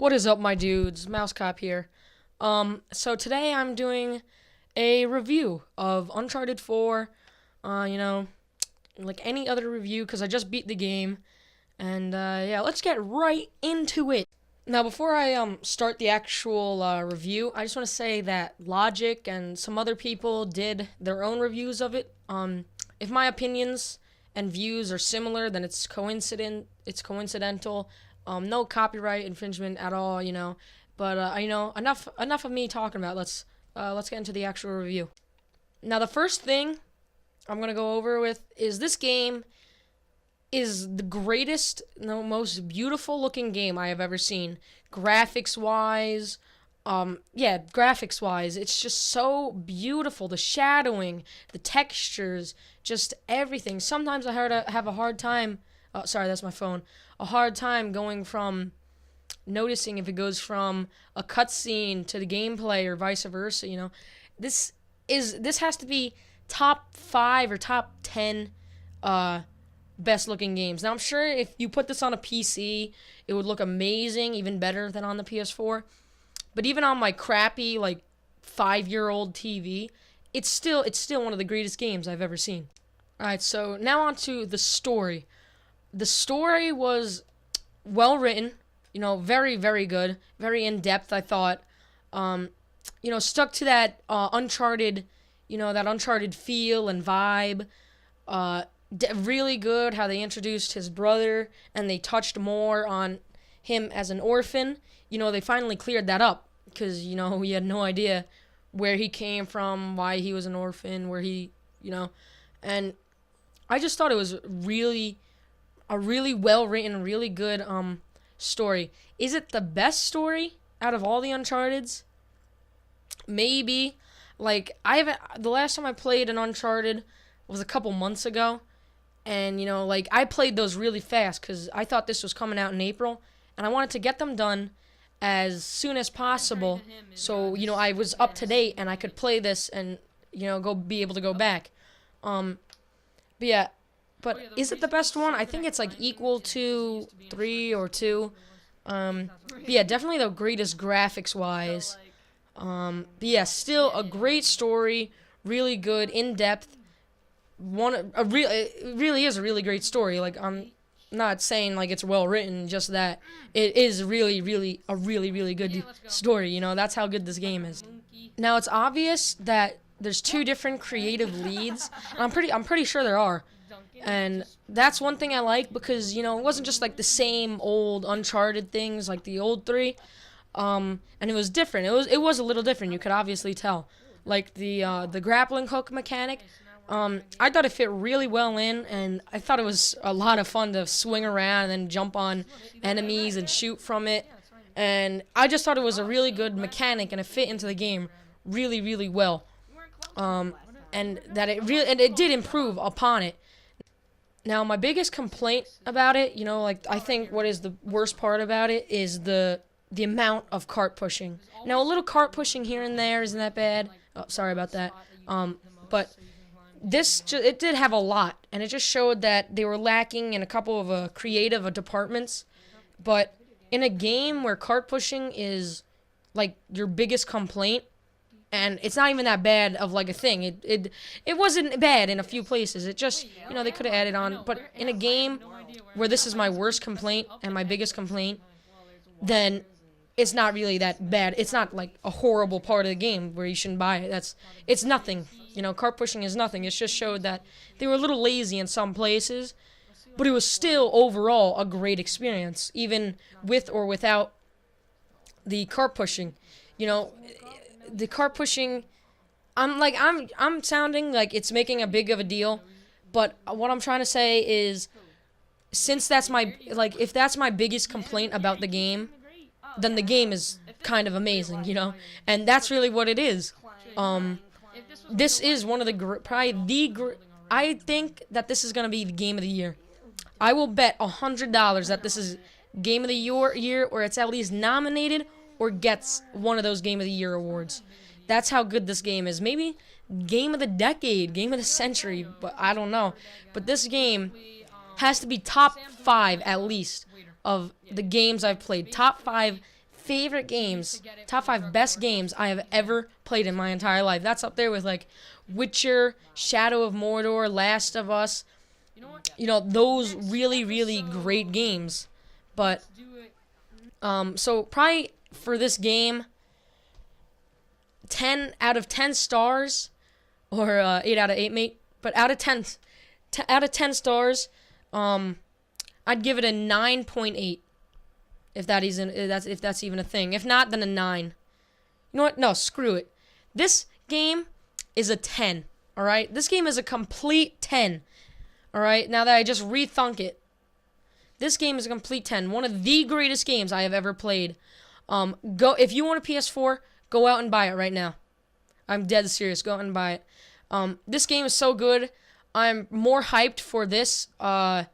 What is up, my dudes? Mousecop here. So today I'm doing a review of Uncharted 4. Like any other review, because I just beat the game. And yeah, let's get right into it. Now, before I start the actual review, I just want to say that Logic and some other people did their own reviews of it. If my opinions and views are similar, then it's coincidental. No copyright infringement at all, But enough of me talking about it. Let's get into the actual review. Now, the first thing I'm gonna go over with is this game is the greatest, most beautiful looking game I have ever seen. Graphics wise, it's just so beautiful. The shadowing, the textures, just everything. Sometimes I have a hard time. Oh, sorry, that's my phone. A hard time going from noticing if it goes from a cutscene to the gameplay or vice versa. This has to be top 5 or top 10 best looking games. Now, I'm sure if you put this on a PC, it would look amazing, even better than on the PS4. But even on my crappy 5-year-old TV, it's still one of the greatest games I've ever seen. All right, so now on to the story. The story was well written, very, very good, very in depth. I thought, stuck to that Uncharted, that Uncharted feel and vibe. Really good how they introduced his brother and they touched more on him as an orphan. They finally cleared that up because we had no idea where he came from, why he was an orphan, and I just thought it was a really well written, really good story. Is it the best story out of all the Uncharteds? Maybe. The last time I played an Uncharted was a couple months ago, and I played those really fast because I thought this was coming out in April, and I wanted to get them done as soon as possible, so I was up to date and I could play this and be able to go back. But is it the best one? I think it's equal to 3 or 2. Definitely the greatest graphics wise. Still a great story, really good, in depth. It really is a really great story. I'm not saying it's well written, just that it is really, really a really good story. That's how good this game is. Now, it's obvious that there's 2 different creative leads. And I'm pretty sure there are. And that's one thing I like because, it wasn't just the same old Uncharted things like the old 3. And it was different. It was a little different. You could obviously tell. The grappling hook mechanic, I thought it fit really well in, and I thought it was a lot of fun to swing around and then jump on enemies and shoot from it. And I just thought it was a really good mechanic, and it fit into the game really, really well. And it did improve upon it. Now, my biggest complaint about it, I think what is the worst part about it is the amount of cart pushing. Now, a little cart pushing here and there isn't that bad. Oh, sorry about that. But it did have a lot, and it just showed that they were lacking in a couple of creative departments. But in a game where cart pushing is your biggest complaint, and it's not even that bad of a thing. It wasn't bad in a few places. It just, they could have added on. But in a game where this is my worst complaint and my biggest complaint, then it's not really that bad. It's not a horrible part of the game where you shouldn't buy it. It's nothing. Cart pushing is nothing. It just showed that they were a little lazy in some places, but it was still overall a great experience, even with or without the cart pushing. The cart pushing, I'm sounding like it's making a big of a deal, but what I'm trying to say is, since that's if that's my biggest complaint about the game, then the game is kind of amazing, and that's really what it is. This is one of I think that this is gonna be the game of the year. I will bet $100 that this is game of the year, or it's at least nominated or gets one of those game of the year awards. That's how good this game is. Maybe game of the decade, game of the century, but I don't know. But this game has to be top 5 at least of the games I've played. Top 5 favorite games, top 5 best games I have ever played in my entire life. That's up there with like Witcher, Shadow of Mordor, Last of Us. You know, those really, really great games. But so probably for this game, 10 out of 10 stars, or 8 out of 8, mate. But out of 10 stars, I'd give it a 9.8. If that's even a thing. If not, then a 9. You know what? No, screw it. This game is a 10. All right. This game is a complete 10. All right. Now that I just rethunk it, this game is a complete 10. One of the greatest games I have ever played. If you want a PS4, go out and buy it right now. I'm dead serious. Go out and buy it. This game is so good. I'm more hyped for this, the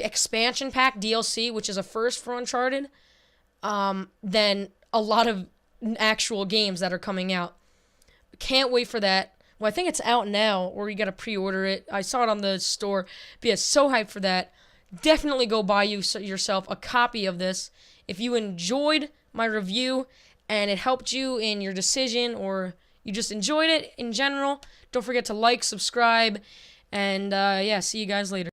expansion pack DLC, which is a first for Uncharted, than a lot of actual games that are coming out. Can't wait for that. Well, I think it's out now, or you gotta pre-order it. I saw it on the store. But yeah, so hyped for that. Definitely go buy yourself a copy of this. If you enjoyed my review and it helped you in your decision, or you just enjoyed it in general, don't forget to like, subscribe, and yeah, see you guys later.